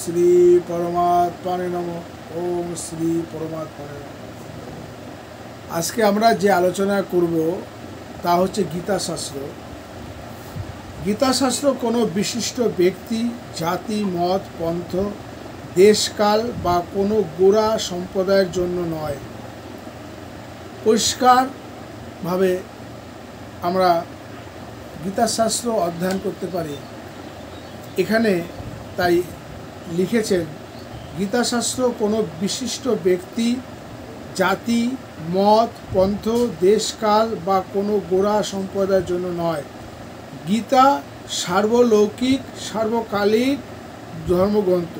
শ্রী পরমাত্মানে নমঃ। ওম শ্রী পরমাত্মানে নমঃ। আজকে আমরা যে আলোচনা করব তা হচ্ছে গীতাশাস্ত্র। গীতাশাস্ত্র কোনো বিশিষ্ট ব্যক্তি, জাতি, মত, পন্থ, দেশকাল বা কোনো গোড়া সম্প্রদায়ের জন্য নয়। পরিষ্কারভাবে আমরা গীতাশাস্ত্র অধ্যয়ন করতে পারি। এখানে তাই লিখেছেন, গীতাশাস্ত্র কোনো বিশিষ্ট ব্যক্তি, জাতি, মত, পন্থ, দেশকাল বা কোনো গোড়া সম্প্রদায়ের জন্য নয়। গীতা সার্বলৌকিক, সার্বকালিক ধর্মগ্রন্থ।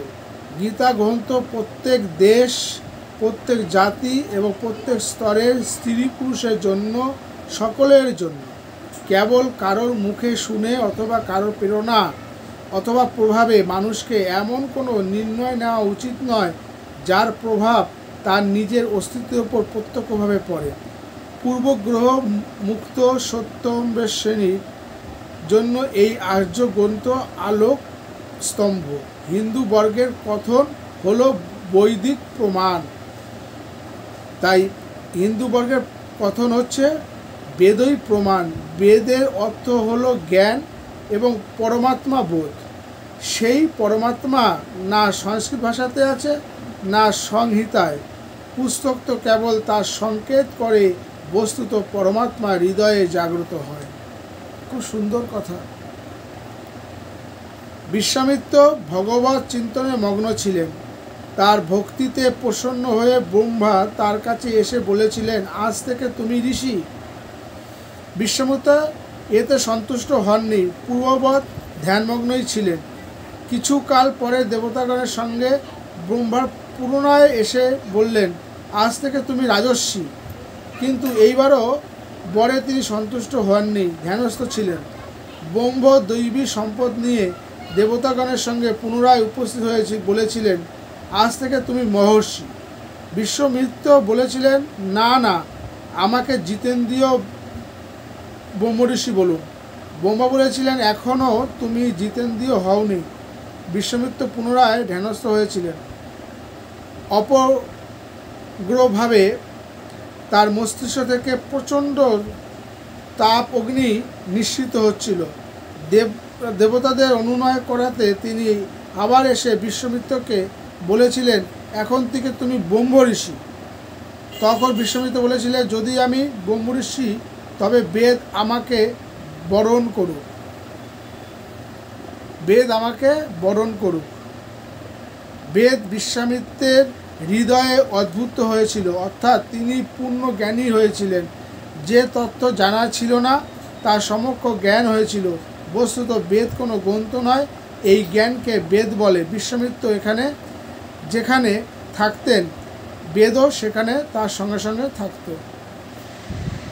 গীতা গ্রন্থ প্রত্যেক দেশ, প্রত্যেক জাতি এবং প্রত্যেক স্তরের স্ত্রী পুরুষের জন্য, সকলের জন্য। কেবল কারোর মুখে শুনে অথবা কারোর প্রেরণা অথবা প্রভাবে মানুষকে এমন কোনো নির্ণয় নেওয়া উচিত নয় যার প্রভাব তার নিজের অস্তিত্বের উপর প্রত্যক্ষভাবে পড়ে। পূর্বগ্রহ মুক্ত সত্যম্বের শ্রেণীর জন্য এই আর্য গ্রন্থ আলোক স্তম্ভ। হিন্দু বর্গের কথন হলো বৈদিক প্রমাণ। তাই হিন্দু বর্গের কথন হচ্ছে বেদই প্রমাণ। বেদের অর্থ হলো জ্ঞান এবং পরমাত্মা বোধ। সেই পরমাত্মা না সংস্কৃত ভাষাতে আছে না সংহিতায়। পুস্তক তো কেবল তার সংকেত করে, বস্তুত পরমাত্মা হৃদয়ে জাগ্রত হয়। খুব সুন্দর কথা। বিশ্বামিত্র ভগবত চিন্তনে মগ্ন ছিলেন। তার ভক্তিতে প্রসন্ন হয়ে ব্রহ্মা তার কাছে এসে বলেছিলেন, আজ থেকে তুমি ঋষি। বিশ্বামিত্র এতে সন্তুষ্ট হননি, পূর্ববৎ ধ্যানমগ্নই ছিলেন। কিছুকাল পরে দেবতাগণের সঙ্গে ব্রহ্মার পুনরায় এসে বললেন, আজ থেকে তুমি রাজর্ষি। কিন্তু এইবারও বরে তিনি সন্তুষ্ট হননি, ধ্যানস্থ ছিলেন। ব্রহ্ম দৈবী সম্পদ নিয়ে দেবতাগণের সঙ্গে পুনরায় উপস্থিত হয়েছে, বলেছিলেন, আজ থেকে তুমি মহর্ষি। বিশ্বামিত্র বলেছিলেন, না না, আমাকে জিতেন্দ্রীয় ব্রহ্মঋষি বলুন। ব্রহ্মা বলেছিলেন, এখনও তুমি জিতেন্দ্রীয় হওনি। বিশ্বামিত্র পুনরায় ধ্যানস্থ হয়েছিলেন। অপগ্রভাবে তার মস্তিষ্ক থেকে প্রচণ্ড তাপ অগ্নি নিঃসৃত হচ্ছিল। দেবতাদের অনুনয় করাতে তিনি আবার এসে বিশ্বামিত্রকে বলেছিলেন, এখন থেকে তুমি ব্রহ্ম ঋষি। তখন বিশ্বামিত্র বলেছিলেন, যদি আমি ব্রহ্ম ঋষি তবে বেদ আমাকে বরণ করুক। বেদ আমাকে বরণ করুক। বেদ বিশ্বামিত্রের হৃদয়ে অদ্ভুত হয়েছিল, অর্থাৎ তিনি পূর্ণ জ্ঞানী হয়েছিলেন। যে তত্ত্ব জানা ছিল না তার সমক্ষ জ্ঞান হয়েছিল। বস্তুত বেদ কোনো গ্রন্থ নয়, এই জ্ঞানকে বেদ বলে। বিশ্বামিত্র যেখানে থাকতেন বেদও সেখানে তার সঙ্গে সঙ্গে থাকত।